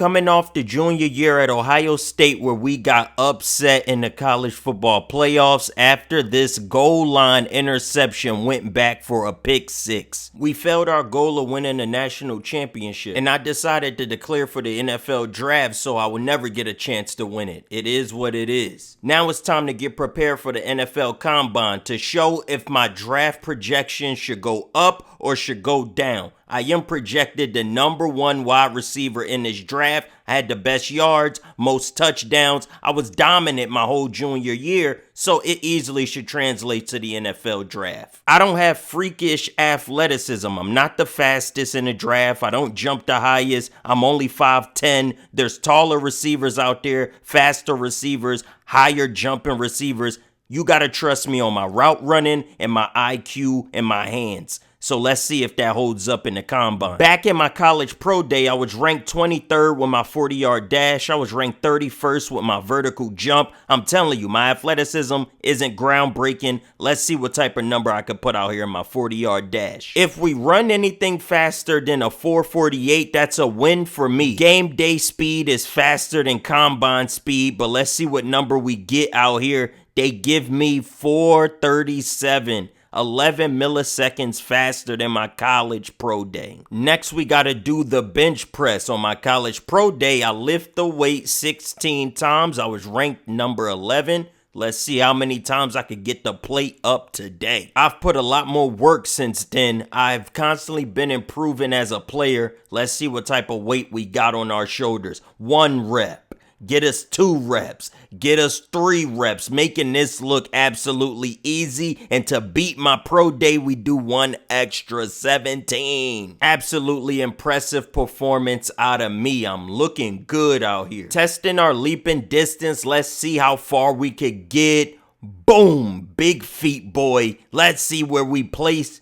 Coming off the junior year at Ohio State where we got upset in the college football playoffs after this goal line interception went back for a pick six. We failed our goal of winning the national championship, and I decided to declare for the NFL draft so I would never get a chance to win it. It is what it is. Now it's time to get prepared for the NFL Combine to show if my draft projection should go up or should go down. I am projected the #1 wide receiver in this draft. I had the best yards, most touchdowns. I was dominant my whole junior year, so it easily should translate to the NFL draft. I don't have freakish athleticism. I'm not the fastest in the draft. I don't jump the highest. I'm only 5'10". There's taller receivers out there, faster receivers, higher jumping receivers. You got to trust me on my route running and my IQ and my hands. So let's see if that holds up in the combine. Back in my college pro day, I was ranked 23rd with my 40-yard dash. I was ranked 31st with my vertical jump. I'm telling you, my athleticism isn't groundbreaking. Let's see what type of number I could put out here in my 40-yard dash. If we run anything faster than a 4.48, that's a win for me. Game day speed is faster than combine speed, but let's see what number we get out here. They give me 4.37. 11 milliseconds faster than my college pro day. Next, we got to do the bench press. On my college pro day, I lift the weight 16 times. I was ranked number 11. Let's see how many times I could get the plate up today. I've put a lot more work since then. I've constantly been improving as a player. Let's see what type of weight we got on our shoulders. 1 rep. Get us 2 reps. Get us 3 reps, making this look absolutely easy. And to beat my pro day, we do 1 extra 17. Absolutely impressive performance out of me. I'm looking good out here. Testing our leaping distance. Let's see how far we could get. Boom, big feet, boy. Let's see where we place.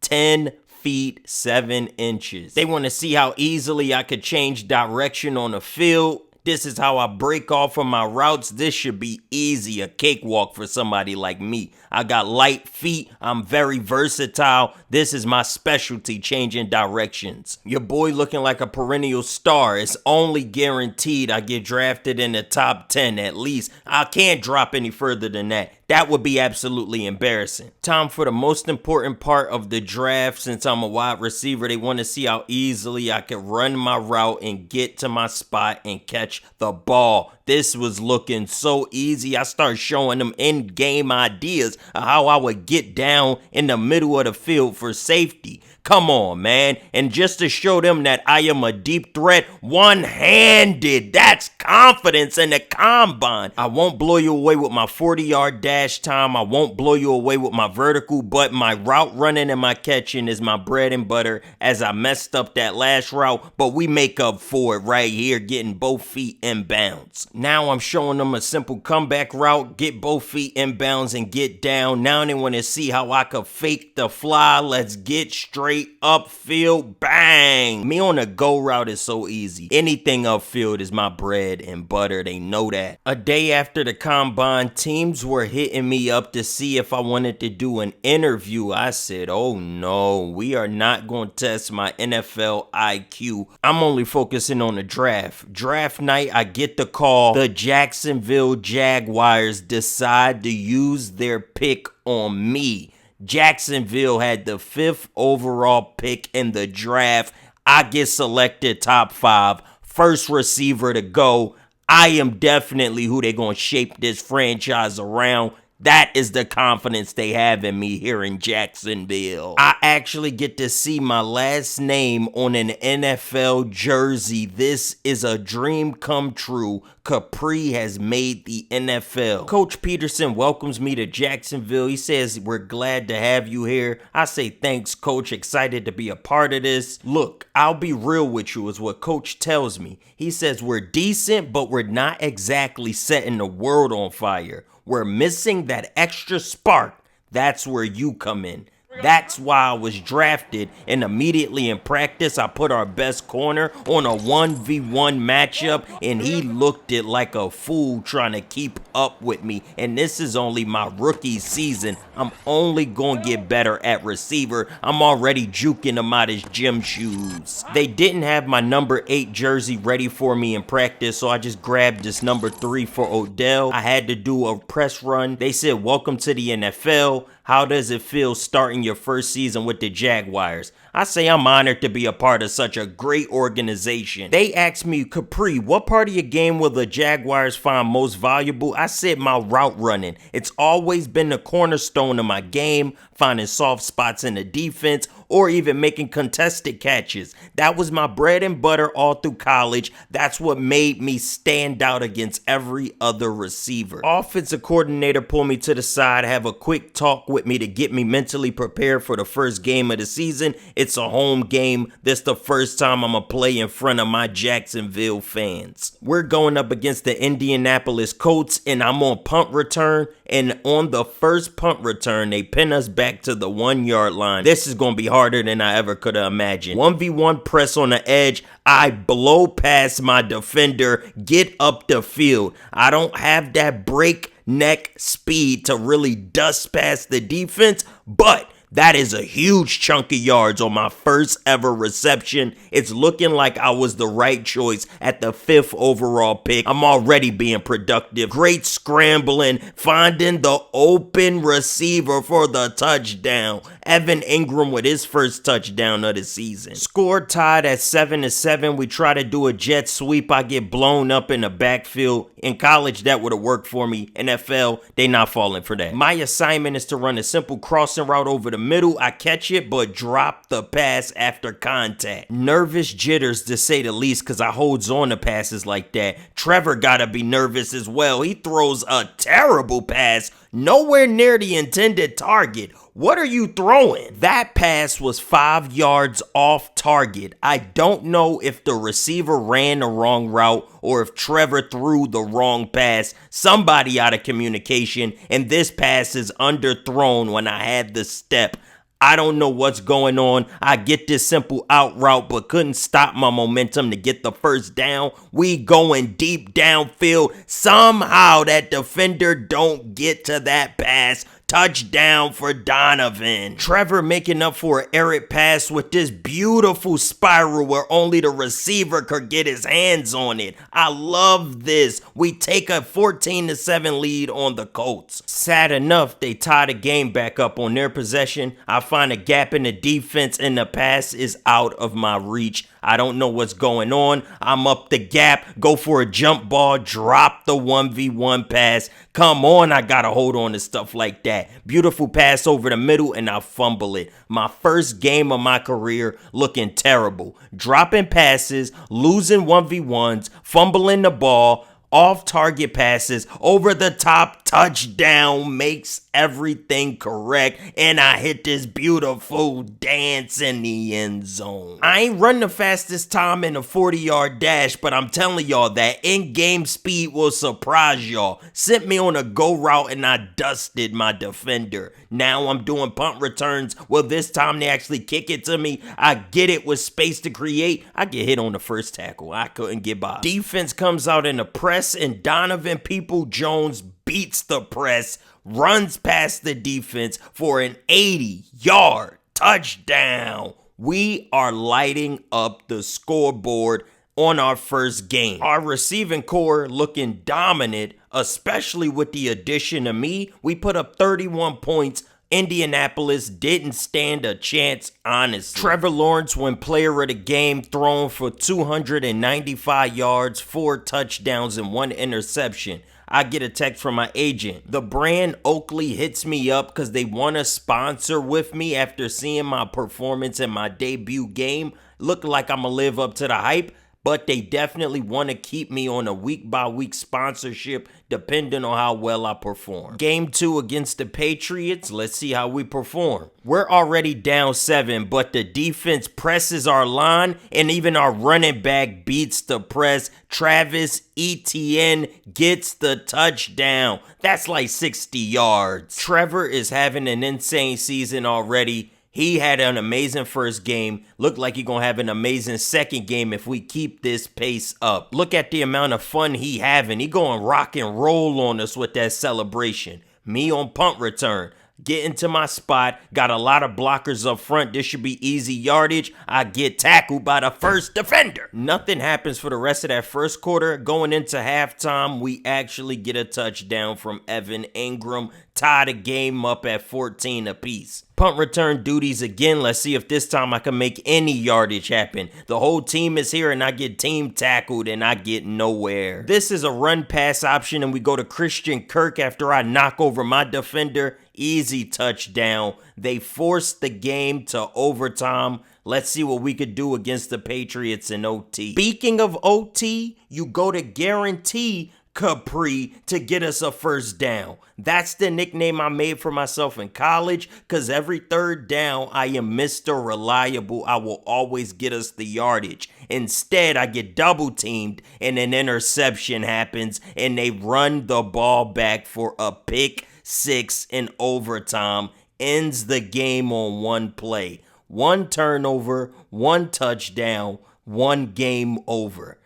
10 feet 7 inches. They want to see how easily I could change direction on the field. This is how I break off of my routes. This should be easy, a cakewalk for somebody like me. I got light feet. I'm very versatile. This is my specialty, changing directions. Your boy looking like a perennial star. It's only guaranteed I get drafted in the top 10 at least. I can't drop any further than that. That would be absolutely embarrassing. Time for the most important part of the draft. Since I'm a wide receiver, they want to see how easily I can run my route and get to my spot and catch the ball. This was looking so easy. I started showing them in-game ideas of how I would get down in the middle of the field for safety. Come on, man. And just to show them that I am a deep threat, one-handed. That's confidence in the combine. I won't blow you away with my 40-yard dash time. I won't blow you away with my vertical, but my route running and my catching is my bread and butter, as I messed up that last route, but we make up for it right here, getting both feet in bounds. Now I'm showing them a simple comeback route, get both feet in bounds and get down. Now they want to see how I could fake the fly. Let's get straight upfield, bang. Me on a go route is so easy. Anything upfield is my bread and butter. They know that. A day after the combine, teams were hitting me up to see if I wanted to do an interview. I said, oh no, we are not going to test my NFL IQ. I'm only focusing on the draft. Draft night, I get the call. The Jacksonville Jaguars decide to use their pick on me. Jacksonville had the 5th overall pick in the draft. I get selected top 5, first receiver to go. I am definitely who they're going to shape this franchise around. That is the confidence they have in me here in Jacksonville. I actually get to see my last name on an NFL jersey. This is a dream come true. Capri has made the NFL. Coach Peterson welcomes me to Jacksonville. He says, we're glad to have you here. I say, thanks, Coach. Excited to be a part of this. Look, I'll be real with you is what Coach tells me. He says, we're decent, but we're not exactly setting the world on fire. We're missing that extra spark. That's where you come in. That's why I was drafted, and immediately in practice I put our best corner on a 1v1 matchup, and he looked it like a fool trying to keep up with me. And this is only my rookie season. I'm only gonna get better at receiver. I'm already juking him out his gym shoes. They didn't have my number 8 jersey ready for me in practice, so I just grabbed this number 3 for Odell. I had to do a press run. They said, "Welcome to the NFL. How does it feel starting your first season with the Jaguars?" I say I'm honored to be a part of such a great organization. They asked me, "Capri, what part of your game will the Jaguars find most valuable?" I said my route running. It's always been the cornerstone of my game, finding soft spots in the defense or even making contested catches. That was my bread and butter all through college. That's what made me stand out against every other receiver. Offensive coordinator pulled me to the side, have a quick talk with me to get me mentally prepared for the first game of the season. It's a home game. This the first time I'm going to play in front of my Jacksonville fans. We're going up against the Indianapolis Colts, and I'm on punt return. And on the first punt return, they pin us back to the 1-yard line. This is going to be harder than I ever could have imagined. 1v1 press on the edge. I blow past my defender, get up the field. I don't have that breakneck speed to really dust past the defense, but that is a huge chunk of yards on my first ever reception. It's looking like I was the right choice at the 5th overall pick. I'm already being productive. Great scrambling, finding the open receiver for the touchdown. Evan Ingram with his first touchdown of the season. Score tied at 7-7. We try to do a jet sweep. I get blown up in the backfield. In college, that would have worked for me. NFL, they not falling for that. My assignment is to run a simple crossing route over the middle. I catch it, but drop the pass after contact. Nervous jitters, to say the least, because I holds on to passes like that. Trevor gotta be nervous as well. He throws a terrible pass nowhere near the intended target. What are you throwing? That pass was 5 yards off target. I don't know if the receiver ran the wrong route or if Trevor threw the wrong pass. Somebody out of communication, and this pass is underthrown when I had the step. I don't know what's going on. I get this simple out route, but couldn't stop my momentum to get the first down. We going deep downfield. Somehow that defender don't get to that pass. Touchdown for Donovan. Trevor making up for an errant pass with this beautiful spiral where only the receiver could get his hands on it. I love this. We take a 14-7 lead on the Colts. Sad enough, they tie the game back up on their possession. I find a gap in the defense and the pass is out of my reach. I don't know what's going on. I'm up the gap, go for a jump ball, drop the 1v1 pass. Come on, I gotta hold on to stuff like that. Beautiful pass over the middle and I fumble it. My first game of my career looking terrible. Dropping passes, losing 1v1s, fumbling the ball, off target passes, over the top touchdown, makes everything correct, and I hit this beautiful dance in the end zone. I ain't run the fastest time in a 40-yard dash, but I'm telling y'all that in-game speed will surprise y'all. Sent me on a go route and I dusted my defender. Now I'm doing punt returns. Well, this time they actually kick it to me. I get it with space to create. I get hit on the first tackle. I couldn't get by. Defense comes out in the press and Donovan Peoples-Jones beats the press, runs past the defense for an 80-yard touchdown. We are lighting up the scoreboard on our first game. Our receiving core looking dominant, especially with the addition of me. We put up 31 points. Indianapolis didn't stand a chance, honestly. Trevor Lawrence won player of the game, thrown for 295 yards, 4 touchdowns, and 1 interception. I get a text from my agent. The brand Oakley hits me up because they want to sponsor with me after seeing my performance in my debut game. Look like I'm going to live up to the hype. but they definitely want to keep me on a week-by-week sponsorship depending on how well I perform. Game 2 against the Patriots, let's see how we perform. We're already down 7, but the defense presses our line, and even our running back beats the press. Travis Etienne gets the touchdown. That's like 60 yards. Trevor is having an insane season already. He had an amazing first game. Looked like he's going to have an amazing second game if we keep this pace up. Look at the amount of fun he having. He going rock and roll on us with that celebration. Me on punt return. Get into my spot. Got a lot of blockers up front. This should be easy yardage. I get tackled by the first defender. Nothing happens for the rest of that first quarter. Going into halftime, we actually get a touchdown from Evan Ingram. Tie the game up at 14 apiece. Punt return duties again. Let's see if this time I can make any yardage happen. The whole team is here and I get team tackled and I get nowhere. This is a run pass option and we go to Christian Kirk after I knock over my defender. Easy touchdown. They forced the game to overtime. Let's see what we could do against the Patriots in OT. Speaking of OT, you go to guarantee Capri to get us a first down. That's the nickname I made for myself in college because every third down I am Mr. Reliable. I will always get us the yardage. Instead, I get double teamed and an interception happens and they run the ball back for a pick six in overtime. Ends the game on one play. One turnover, one touchdown, one game over.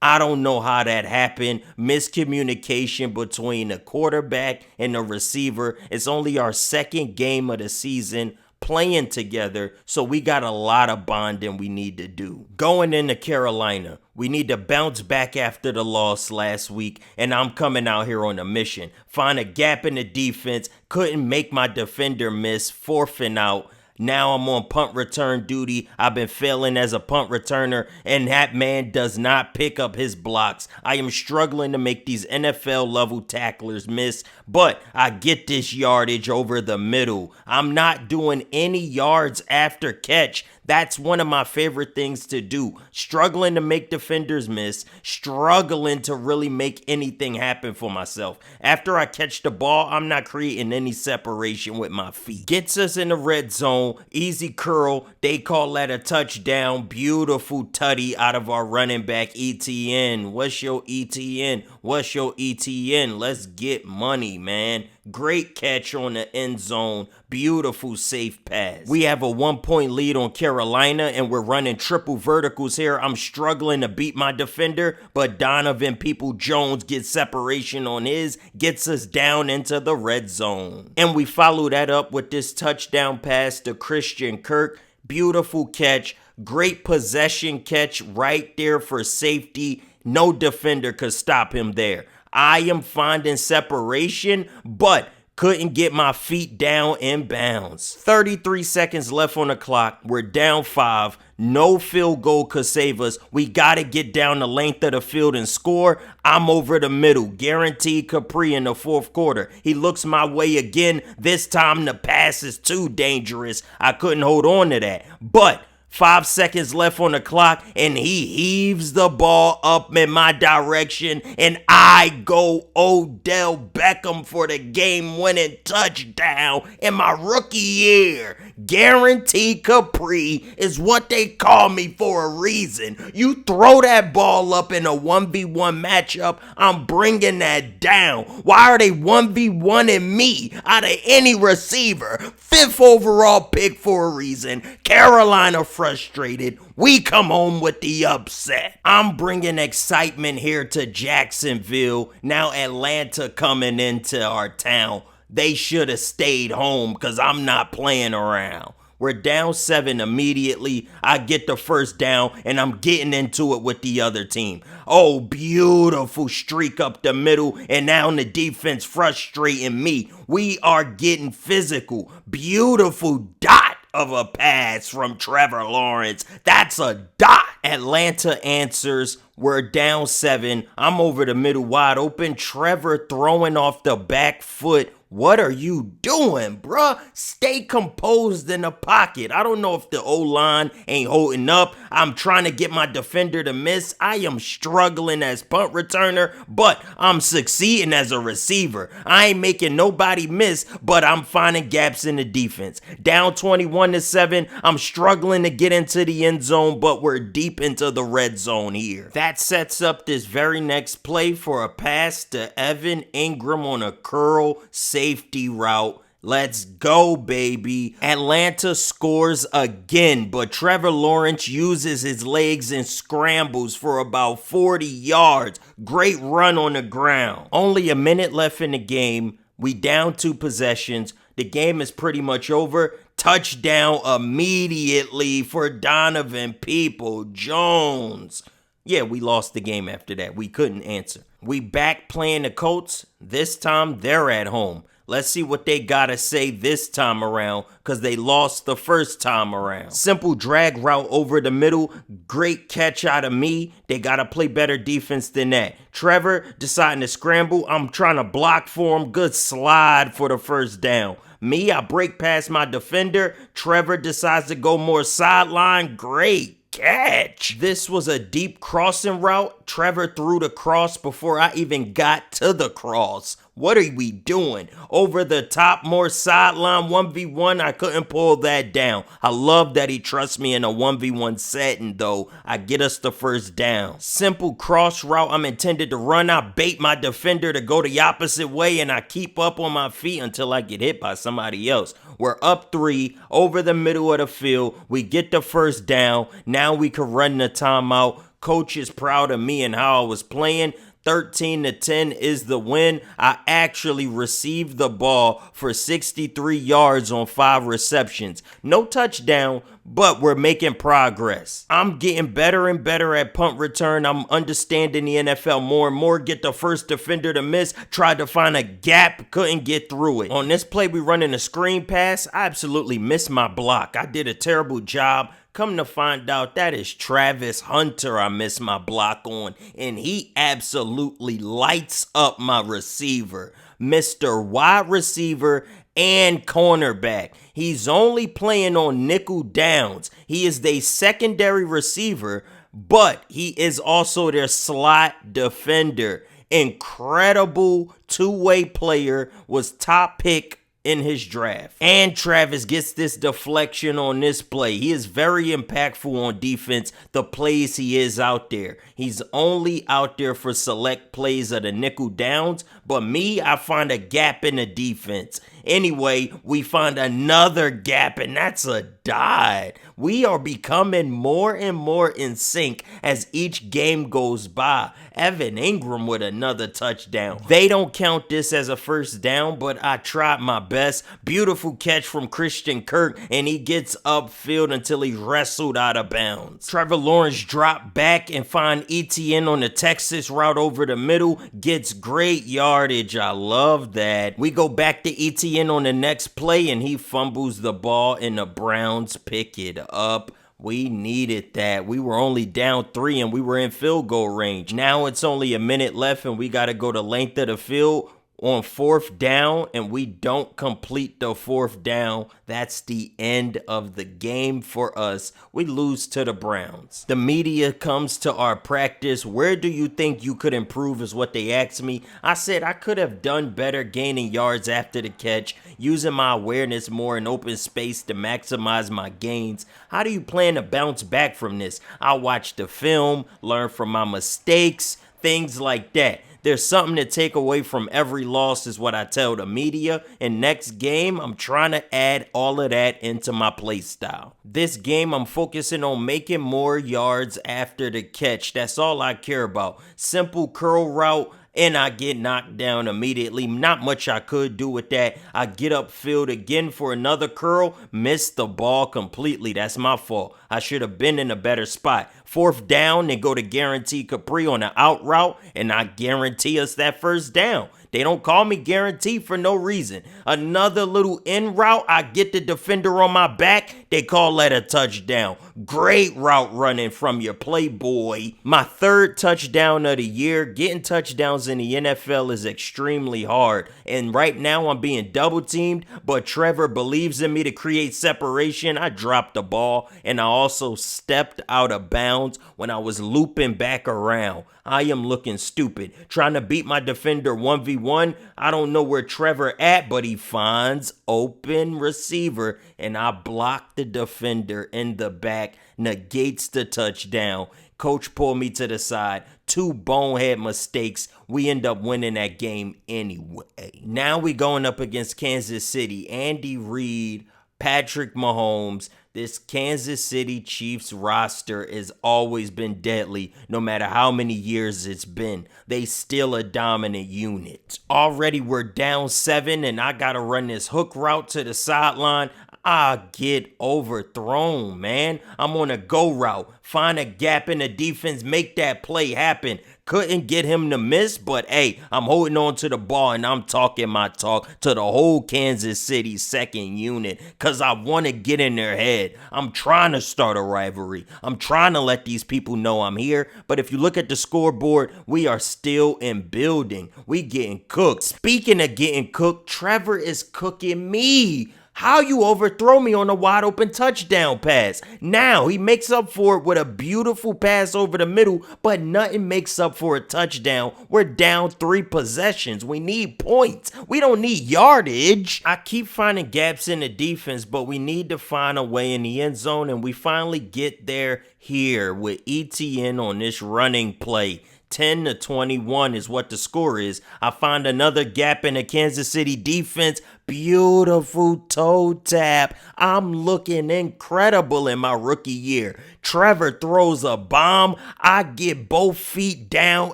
I don't know how that happened. Miscommunication between the quarterback and the receiver. It's only our second game of the season playing together, so we got a lot of bonding we need to do. Going into Carolina, we need to bounce back after the loss last week, and I'm coming out here on a mission. Find a gap in the defense, couldn't make my defender miss, 4th and out. Now I'm on punt return duty. I've been failing as a punt returner, and that man does not pick up his blocks. I am struggling to make these NFL level tacklers miss, but I get this yardage over the middle. I'm not doing any yards after catch. That's one of my favorite things to do. Struggling to make defenders miss. Struggling to really make anything happen for myself. After I catch the ball, I'm not creating any separation with my feet. Gets us in the red zone. Easy curl. They call that a touchdown. Beautiful tutty out of our running back, ETN. What's your ETN? What's your ETN? Let's get money, man. Great catch on the end zone. Beautiful safe pass. We have a 1-point lead on Carolina and we're running triple verticals here. I'm struggling to beat my defender, but Donovan People-Jones gets separation on his, gets us down into the red zone. And we follow that up with this touchdown pass to Christian Kirk. Beautiful catch. Great possession catch right there for safety. No defender could stop him there. I am finding separation, but couldn't get my feet down in bounds. 33 seconds left on the clock. We're down 5. No field goal could save us. We got to get down the length of the field and score. I'm over the middle. Guaranteed Capri in the 4th quarter. He looks my way again. This time the pass is too dangerous. I couldn't hold on to that. But 5 seconds left on the clock, and he heaves the ball up in my direction, and I go Odell Beckham for the game-winning touchdown in my rookie year. Guaranteed Capri is what they call me for a reason. You throw that ball up in a 1v1 matchup, I'm bringing that down. Why are they 1v1ing me out of any receiver? 5th overall pick for a reason. Carolina frustrated. We come home with the upset. I'm bringing excitement here to Jacksonville. Now Atlanta coming into our town. They should have stayed home because I'm not playing around. We're down 7 immediately. I get the first down and I'm getting into it with the other team. Oh, beautiful streak up the middle and now the defense frustrating me. We are getting physical. Beautiful dot of a pass from Trevor Lawrence. That's a dot. Atlanta answers. We're down 7. I'm over the middle wide open. Trevor throwing off the back foot What are you doing, bruh? Stay composed in the pocket. I don't know if the O-line ain't holding up. I'm trying to get my defender to miss. I am struggling as punt returner, but I'm succeeding as a receiver. I ain't making nobody miss, but I'm finding gaps in the defense. Down 21-7, I'm struggling to get into the end zone, but we're deep into the red zone here. That sets up this very next play for a pass to Evan Ingram on a curl safety route. Let's go, baby. Atlanta scores again, but Trevor Lawrence uses his legs and scrambles for about 40 yards. Great run on the ground. Only a minute left in the game. We down 2 possessions. The game is pretty much over. Touchdown immediately for Donovan Peoples-Jones. Yeah, we lost the game after that. We couldn't answer. We back playing the Colts. This time, they're at home. Let's see what they gotta say this time around, because they lost the first time around. Simple drag route over the middle. Great catch out of me. They gotta play better defense than that. Trevor deciding to scramble. I'm trying to block for him. Good slide for the first down. Me, I break past my defender. Trevor decides to go more sideline. Great catch. This was a deep crossing route. Trevor threw the cross before I even got to the cross. What are we doing? Over the top, more sideline 1v1. I couldn't pull that down. I love that he trusts me in a 1v1 setting, though. I get us the first down. Simple cross route I'm intended to run. I bait my defender to go the opposite way, and I keep up on my feet until I get hit by somebody else. We're up 3 over the middle of the field. We get the first down. Now we can run the timeout. Coach is proud of me and how I was playing. 13-10 is the win. I actually received the ball for 63 yards on 5 receptions. No touchdown, but we're making progress. I'm getting better and better at punt return. I'm understanding the NFL more and more. Get the first defender to miss. Tried to find a gap. Couldn't get through it. On this play, we running a screen pass. I absolutely missed my block. I did a terrible job. Come to find out, that is Travis Hunter I missed my block on, and he absolutely lights up my receiver. Mr. Wide Receiver and cornerback. He's only playing on nickel downs. He is their secondary receiver, but he is also their slot defender. Incredible two-way player, was top pick in his draft. And Travis gets this deflection on this play. He is very impactful on defense, the plays he is out there. He's only out there for select plays of the nickel downs, but me, I find a gap in the defense. Anyway, we find another gap, and that's a dot. We are becoming more and more in sync as each game goes by. Evan Ingram with another touchdown. They don't count this as a first down, but I tried my best. Beautiful catch from Christian Kirk, and he gets upfield until he's wrestled out of bounds. Trevor Lawrence dropped back and find ETN on the Texas route over the middle. Gets great yardage. I love that. We go back to ETN on the next play, and he fumbles the ball, and the Browns pick it up. We needed that. We were only down 3 and we were in field goal range. Now it's only a minute left and we got to go the length of the field on 4th down, and we don't complete the 4th down. That's the end of the game for us. We lose to the Browns. The media comes to our practice. Where do you think you could improve is what they asked me. I said I could have done better gaining yards after the catch, using my awareness more in open space to maximize my gains. How do you plan to bounce back from this? I'll watch the film, learn from my mistakes, things like that. There's something to take away from every loss is what I tell the media. And next game, I'm trying to add all of that into my play style. This game, I'm focusing on making more yards after the catch. That's all I care about. Simple curl route, and I get knocked down immediately. Not much I could do with that. I get upfield again for another curl, miss the ball completely. That's my fault. I should have been in a better spot. 4th down, then go to guarantee Capri on the out route, and I guarantee us that 1st down. They don't call me guarantee for no reason. Another little in route, I get the defender on my back, they call that a touchdown. Great route running from your playboy. My 3rd touchdown of the year. Getting touchdowns in the NFL is extremely hard. And right now I'm being double teamed, but Trevor believes in me to create separation. I dropped the ball, and I also stepped out of bounds when I was looping back around. I am looking stupid. Trying to beat my defender 1v1. I don't know where Trevor at, but he finds open receiver, and I block the defender in the back, negates the touchdown. Coach pulled me to the side. 2 bonehead mistakes. We end up winning that game anyway. Now we going up against Kansas City. Andy Reid, Patrick Mahomes. This Kansas City Chiefs roster has always been deadly, no matter how many years it's been. They still a dominant unit. Already we're down 7, and I gotta run this hook route to the sideline. I get overthrown, man. I'm on a go route. Find a gap in the defense, make that play happen. Couldn't get him to miss, but hey, I'm holding on to the ball, and I'm talking my talk to the whole Kansas City 2nd unit because I want to get in their head. I'm trying to start a rivalry. I'm trying to let these people know I'm here, but if you look at the scoreboard, we are still in building. We getting cooked. Speaking of getting cooked, Trevor is cooking me. How you overthrow me on a wide open touchdown pass? Now he makes up for it with a beautiful pass over the middle, but nothing makes up for a touchdown. We're down 3 possessions. We need points. We don't need yardage. I keep finding gaps in the defense, but we need to find a way in the end zone, and we finally get there here with ETN on this running play. 10-21 is what the score is. I find another gap in the Kansas City defense. Beautiful toe tap. I'm looking incredible in my rookie year. Trevor throws a bomb. I get both feet down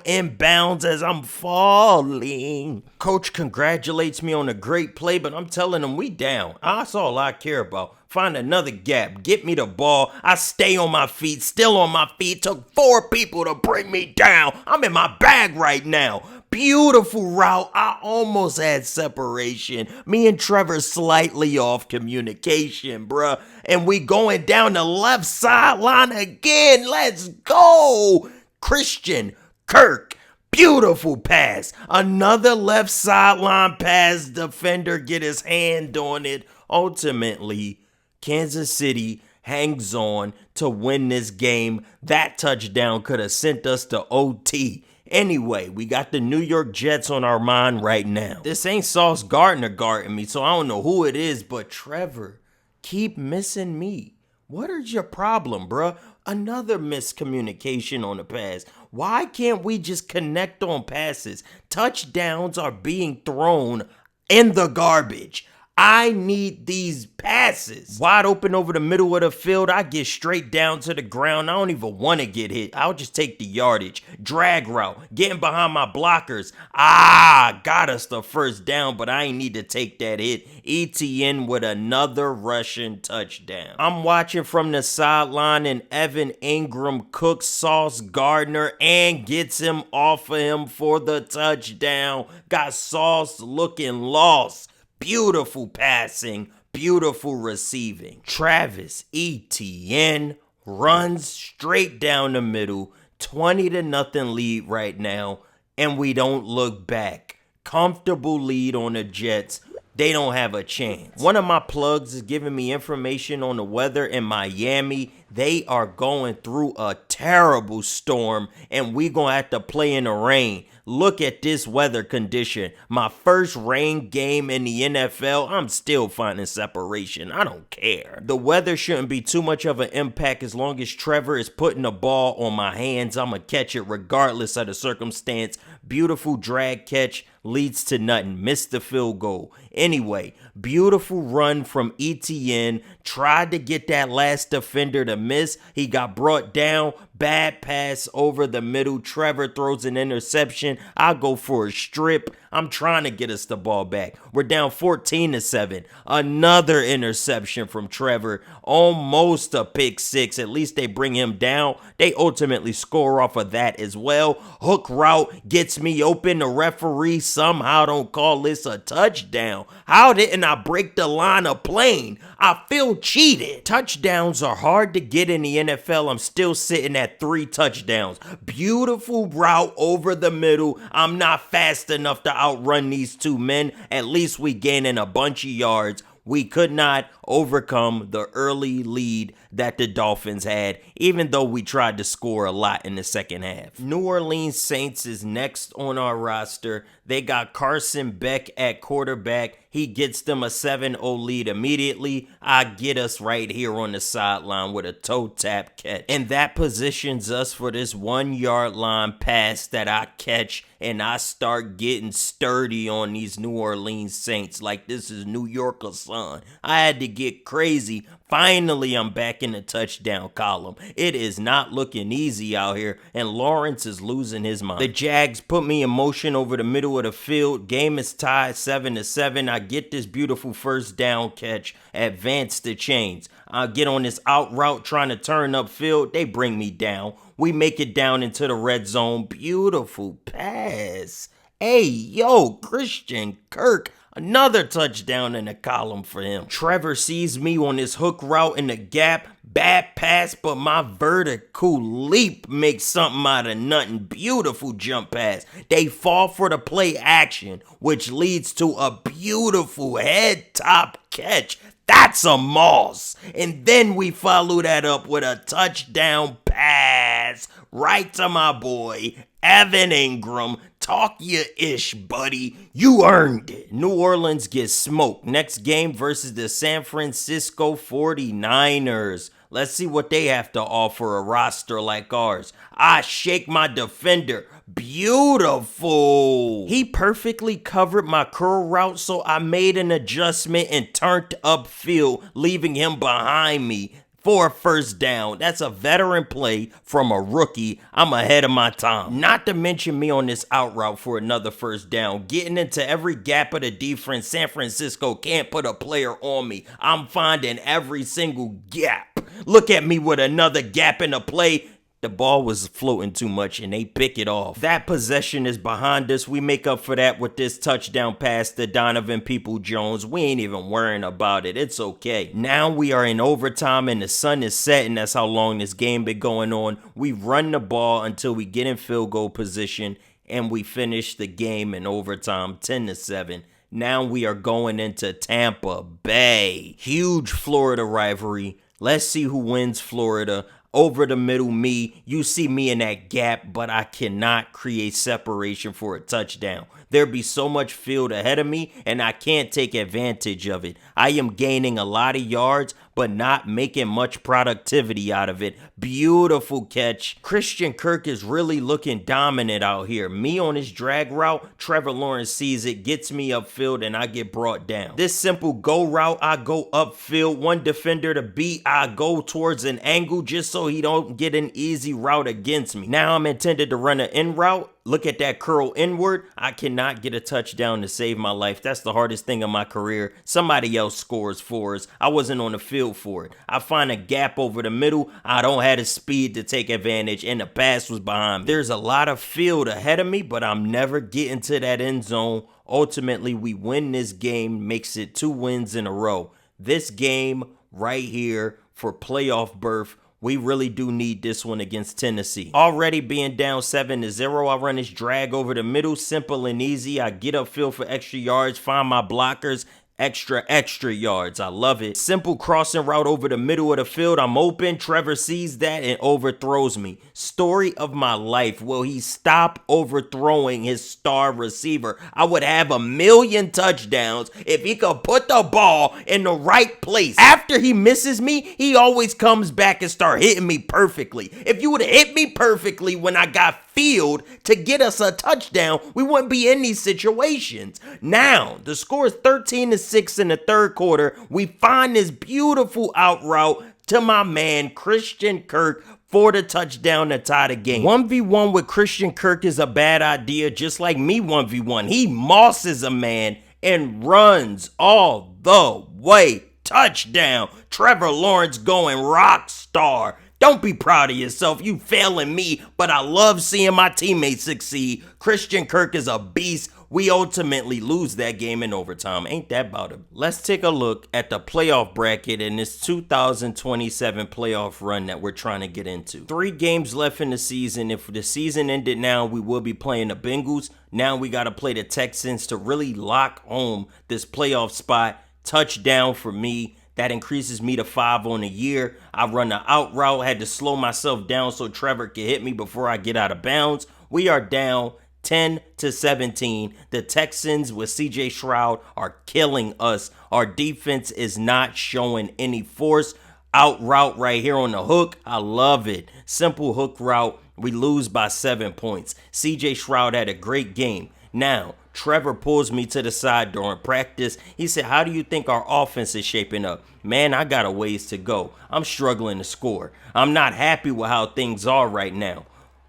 in bounds as I'm falling. Coach congratulates me on a great play, but I'm telling him we down. That's all I care about. Find another gap. Get me the ball. I stay on my feet. Still on my feet. Took 4 people to bring me down. I'm in my bag right now. Beautiful route. I almost had separation. Me and Trevor slightly off communication, bruh. And we going down the left sideline again. Let's go. Christian Kirk. Beautiful pass. Another left sideline pass. Defender get his hand on it. Ultimately, Kansas City hangs on to win this game. That touchdown could have sent us to OT. Anyway, we got the New York Jets on our mind right now. This ain't Sauce Gardner guarding me, so I don't know who it is, but Trevor, keep missing me. What is your problem, bruh? Another miscommunication on the pass. Why can't we just connect on passes? Touchdowns are being thrown in the garbage. I need these passes. Wide open over the middle of the field. I get straight down to the ground. I don't even want to get hit. I'll just take the yardage. Drag route. Getting behind my blockers. Got us the 1st down, but I ain't need to take that hit. ETN with another rushing touchdown. I'm watching from the sideline, and Evan Ingram cooks Sauce Gardner and gets him off of him for the touchdown. Got Sauce looking lost. Beautiful passing, beautiful receiving. Travis Etienne runs straight down the middle, 20-0 lead right now, and we don't look back. Comfortable lead on the Jets. They don't have a chance. One of my plugs is giving me information on the weather in Miami. They are going through a terrible storm, and we gonna have to play in the rain. Look at this weather condition. My first rain game in the NFL, I'm still finding separation. I don't care. The weather shouldn't be too much of an impact as long as Trevor is putting the ball on my hands. I'm going to catch it regardless of the circumstance. Beautiful drag catch leads to nothing. Missed the field goal. Anyway, beautiful run from ETN. Tried to get that last defender to miss. He got brought down. Bad pass over the middle. Trevor throws an interception. I go for a strip. I'm trying to get us the ball back. We're down 14-7. Another interception from Trevor. Almost a pick six. At least they bring him down. They ultimately score off of that as well. Hook route gets me open. The referee somehow don't call this a touchdown. How didn't I break the line of playing? I feel cheated. Touchdowns are hard to get in the NFL. I'm still sitting at 3 touchdowns. Beautiful route over the middle. I'm not fast enough to outrun these two men. At least we gaining a bunch of yards. We could not overcome the early lead that the Dolphins had, even though we tried to score a lot in the second half. New Orleans Saints is next on our roster. They got Carson Beck at quarterback. He gets them a 7-0 lead immediately. I get us right here on the sideline with a toe tap catch. And that positions us for this 1-yard line pass that I catch, and I start getting sturdy on these New Orleans Saints like this is New York or son. I had to get crazy. Finally, I'm back in the touchdown column. It is not looking easy out here, and Lawrence is losing his mind. The Jags put me in motion over the middle of the field. Game is tied 7-7. I get this beautiful first down catch, advance the chains. I get on this out route trying to turn upfield. They bring me down. We make it down into the red zone. Beautiful pass. Hey, yo, Christian Kirk. Another touchdown in the column for him. Trevor sees me on this hook route in the gap. Bad pass, but my vertical leap makes something out of nothing. Beautiful jump pass. They fall for the play action, which leads to a beautiful head top catch. That's a moss. And then we follow that up with a touchdown pass right to my boy, Evan Ingram. Talk your ish, buddy. You earned it. New Orleans gets smoked. Next game versus the San Francisco 49ers. Let's see what they have to offer a roster like ours. I shake my defender. Beautiful. He perfectly covered my curl route, so I made an adjustment and turned upfield, leaving him behind me for a first down. That's a veteran play from a rookie. I'm ahead of my time. Not to mention me on this out route for another first down. Getting into every gap of the defense. San Francisco can't put a player on me. I'm finding every single gap. Look at me with another gap in the play. The ball was floating too much and they pick it off. That possession is behind us. We make up for that with this touchdown pass to Donovan Peoples-Jones. We ain't even worrying about it. It's okay. Now we are in overtime and the sun is setting. That's how long this game been going on. We run the ball until we get in field goal position and we finish the game in overtime 10-7. Now we are going into Tampa Bay. Huge Florida rivalry. Let's see who wins Florida. Over the middle, me. You see me in that gap, but I cannot create separation for a touchdown. There be so much field ahead of me, and I can't take advantage of it. I am gaining a lot of yards, but not making much productivity out of it. Beautiful catch. Christian Kirk is really looking dominant out here. Me on his drag route, Trevor Lawrence sees it, gets me upfield, and I get brought down. This simple go route, I go upfield. One defender to beat, I go towards an angle just so he don't get an easy route against me. Now I'm intended to run an in route. Look at that curl inward. I cannot get a touchdown to save my life. That's the hardest thing of my career. Somebody else scores for us. I wasn't on the field for it. I find a gap over the middle. I don't have the speed to take advantage, and the pass was behind me. There's a lot of field ahead of me, but I'm never getting to that end zone. Ultimately, we win this game, makes it 2 wins in a row. This game right here for playoff berth, we really do need this one against Tennessee. Already being down 7-0, I run this drag over the middle, simple and easy. I get upfield for extra yards, find my blockers, extra yards. I love it. Simple crossing route over the middle of the field. I'm open. Trevor sees that and overthrows me. Story of my life. Will he stop overthrowing his star receiver? I would have 1,000,000 touchdowns if he could put the ball in the right place. After he misses me, he always comes back and start hitting me perfectly. If you would have hit me perfectly when I got field to get us a touchdown, we wouldn't be in these situations. Now, the score is 13-6 in the third quarter. We find this beautiful out route to my man, Christian Kirk. for the touchdown to tie the game. 1v1 with Christian Kirk is a bad idea, just like me 1v1. He mosses a man and runs all the way. Touchdown. Trevor Lawrence going rock star. Don't be proud of yourself. You failing me, but I love seeing my teammates succeed. Christian Kirk is a beast. We ultimately lose that game in overtime. Ain't that about it? Let's take a look at the playoff bracket in this 2027 playoff run that we're trying to get into. 3 games left in the season. If the season ended now, we will be playing the Bengals. Now we got to play the Texans to really lock home this playoff spot. Touchdown for me. That increases me to 5 on the year. I run the out route, had to slow myself down so Trevor could hit me before I get out of bounds. We are down 10-17. The Texans with CJ Stroud are killing us. Our defense is not showing any force. Out route right here on the hook. I love it. Simple hook route. We lose by 7 points. CJ Stroud had a great game. Now, Trevor pulls me to the side during practice. He said, how do you think our offense is shaping up? Man, I got a ways to go. I'm struggling to score. I'm not happy with how things are right now.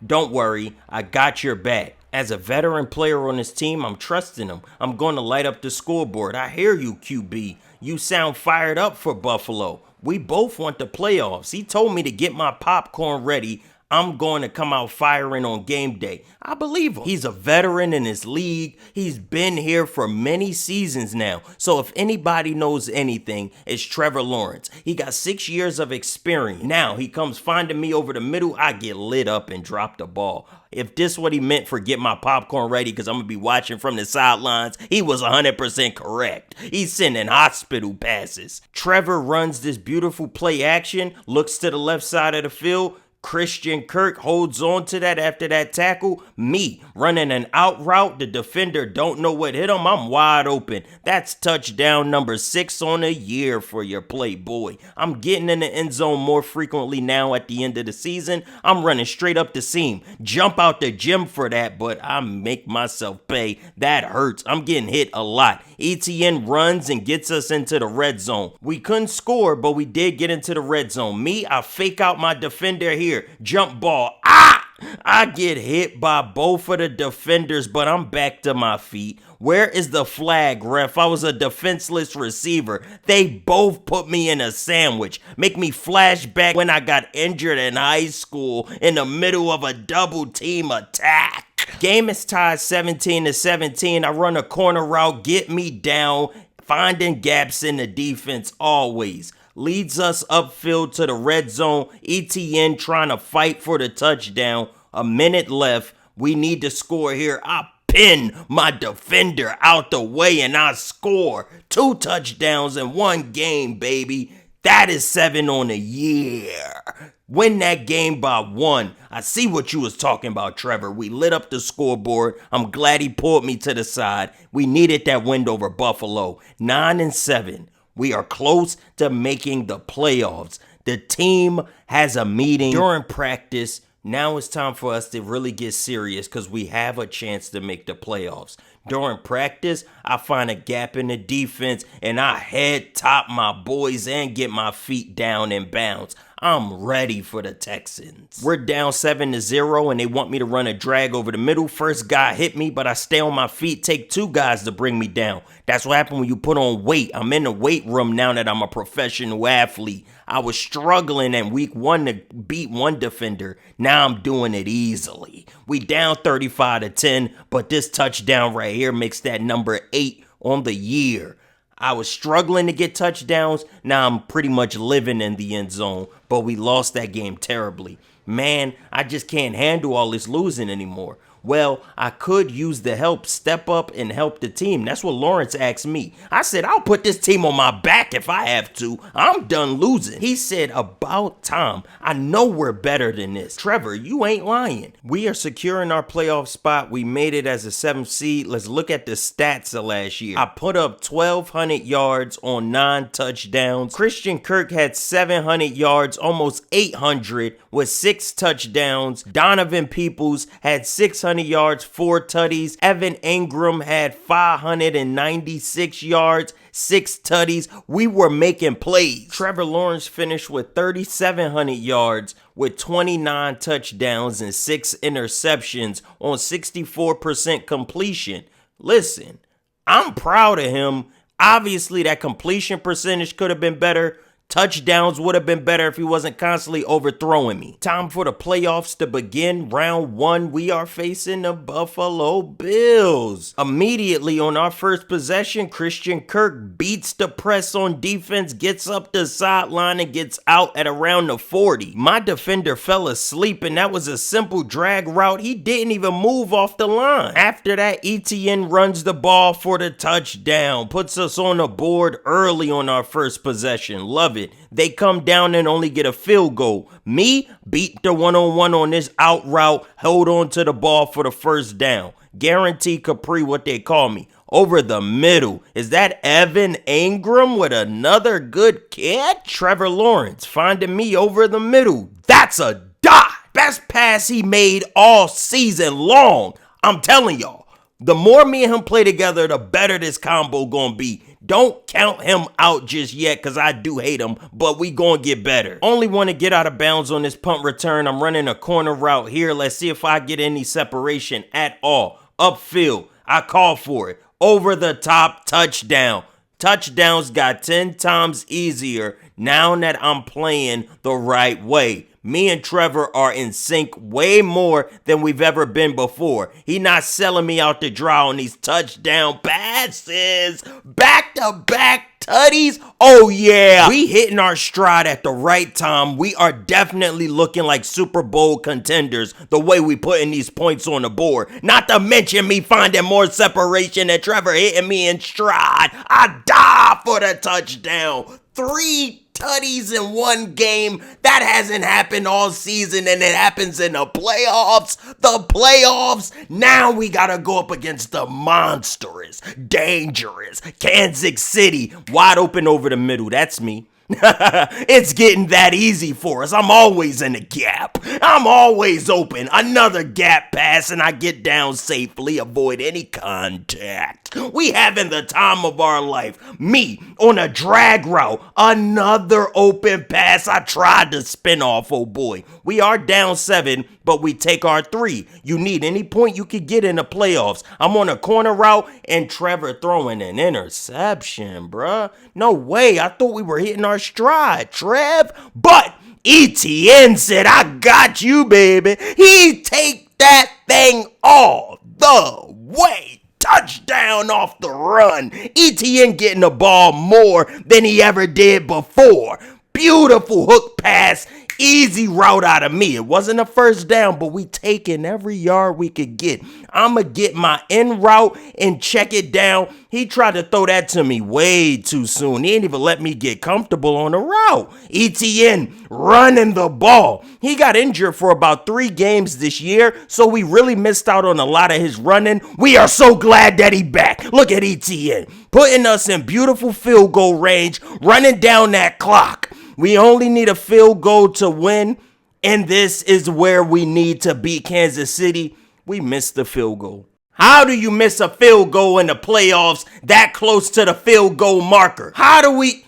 Don't worry, I got your back. As a veteran player on this team, I'm trusting him. I'm going to light up the scoreboard. I hear you, QB. You sound fired up for Buffalo. We both want the playoffs. He told me to get my popcorn ready. I'm going to come out firing on game day. I believe him. He's a veteran in his league. He's been here for many seasons now. So if anybody knows anything, it's Trevor Lawrence. He got 6 years of experience. Now he comes finding me over the middle. I get lit up and drop the ball. If this what he meant for get my popcorn ready because I'm going to be watching from the sidelines, he was 100% correct. He's sending hospital passes. Trevor runs this beautiful play action, looks to the left side of the field. Christian Kirk holds on to that after that tackle. Me running an out route. The defender don't know what hit him. I'm wide open. That's touchdown number 6 on the year for your playboy. I'm getting in the end zone more frequently now at the end of the season. I'm running straight up the seam. Jump out the gym for that, but I make myself pay. That hurts. I'm getting hit a lot. ETN runs and gets us into the red zone. We couldn't score, but we did get into the red zone. Me, I fake out my defender here. Jump ball. I get hit by both of the defenders, but I'm back to my feet. Where is the flag, ref? I was a defenseless receiver. They both put me in a sandwich. Make me flash back when I got injured in high school in the middle of a double team attack. Game is tied 17-17. I run a corner route, get me down, finding gaps in the defense always. Leads us upfield to the red zone. ETN trying to fight for the touchdown. A minute left. We need to score here. I pin my defender out the way and I score. 2 touchdowns in 1 game, baby. That is 7 on the year. Win that game by 1. I see what you was talking about, Trevor. We lit up the scoreboard. I'm glad he pulled me to the side. We needed that win over Buffalo. 9-7. We are close to making the playoffs. The team has a meeting during practice. Now it's time for us to really get serious because we have a chance to make the playoffs. During practice, I find a gap in the defense and I head top my boys and get my feet down in bounds. I'm ready for the Texans. We're down 7-0 and they want me to run a drag over the middle. First guy hit me, but I stay on my feet. Take 2 guys to bring me down. That's what happened when you put on weight. I'm in the weight room now that I'm a professional athlete. I was struggling in week 1 to beat 1 defender. Now I'm doing it easily. We down 35-10, but this touchdown right here makes that number 8 on the year. I was struggling to get touchdowns. Now I'm pretty much living in the end zone, but we lost that game terribly. Man, I just can't handle all this losing anymore. Well, I could use the help, step up and help the team. That's what Lawrence asked me. I said, I'll put this team on my back if I have to. I'm done losing. He said, about time. I know we're better than this. Trevor, you ain't lying. We are securing our playoff spot. We made it as a 7th seed. Let's look at the stats of last year. I put up 1,200 yards on 9 touchdowns. Christian Kirk had 700 yards, almost 800 with 6 touchdowns. Donovan Peoples had 600 yards, 4 tutties. Evan Ingram had 596 yards, 6 tutties. We were making plays. Trevor Lawrence finished with 3,700 yards with 29 touchdowns and 6 interceptions on 64% completion. Listen, I'm proud of him. Obviously, that completion percentage could have been better. Touchdowns would have been better if he wasn't constantly overthrowing me. Time for the playoffs to begin. Round 1, we are facing the Buffalo Bills. Immediately on our first possession, Christian Kirk beats the press on defense, gets up the sideline, and gets out at around the 40. My defender fell asleep, and that was a simple drag route. He didn't even move off the line. After that, ETN runs the ball for the touchdown, puts us on the board early on our first possession. Love it. They come down and only get a field goal. Me, beat the one-on-one on this out route, hold on to the ball for the first down. Guarantee Capri what they call me. Over the middle. Is that Evan Ingram with another good catch? Trevor Lawrence finding me over the middle. That's a dot. Best pass he made all season long. I'm telling y'all. The more me and him play together, the better this combo gonna be. Don't count him out just yet, because I do hate him, but we gonna get better. Only want to get out of bounds on this punt return. I'm running a corner route here. Let's see if I get any separation at all. Upfield, I call for it. Over the top, touchdown. Touchdowns got 10 times easier now that I'm playing the right way. Me and Trevor are in sync way more than we've ever been before. He not selling me out to dry on these touchdown passes. Back-to-back tutties. Oh, yeah. We hitting our stride at the right time. We are definitely looking like Super Bowl contenders the way we putting these points on the board. Not to mention me finding more separation and Trevor hitting me in stride. I die for the touchdown. 3 tutties in one game. That hasn't happened all season, and it happens in the playoffs. The playoffs. Now we gotta go up against the monstrous, dangerous Kansas City. Wide open over the middle. That's me. It's getting that easy for us. I'm always in the gap. I'm always open. Another gap pass and I get down safely. Avoid any contact. We having the time of our life. Me on a drag route. Another open pass. I tried to spin off, oh boy. We are down 7, but we take our 3. You need any point you could get in the playoffs. I'm on a corner route and Trevor throwing an interception, bruh. No way. I thought we were hitting our stride, Trev. But ETN said, I got you, baby. He take that thing all the way. Touchdown off the run. ETN getting the ball more than he ever did before. Beautiful hook pass. Easy route out of me. It wasn't a first down, but we taking every yard we could get. I'ma get my in route and check it down. He tried to throw that to me way too soon. He didn't even let me get comfortable on the route. ETN running the ball. He got injured for about 3 games this year, so we really missed out on a lot of his running. We are so glad that he back. Look at ETN putting us in beautiful field goal range, running down that clock. We only need a field goal to win, and this is where we need to beat Kansas City. We missed the field goal. How do you miss a field goal in the playoffs that close to the field goal marker? How do we...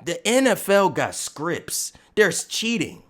The NFL got scripts. There's cheating.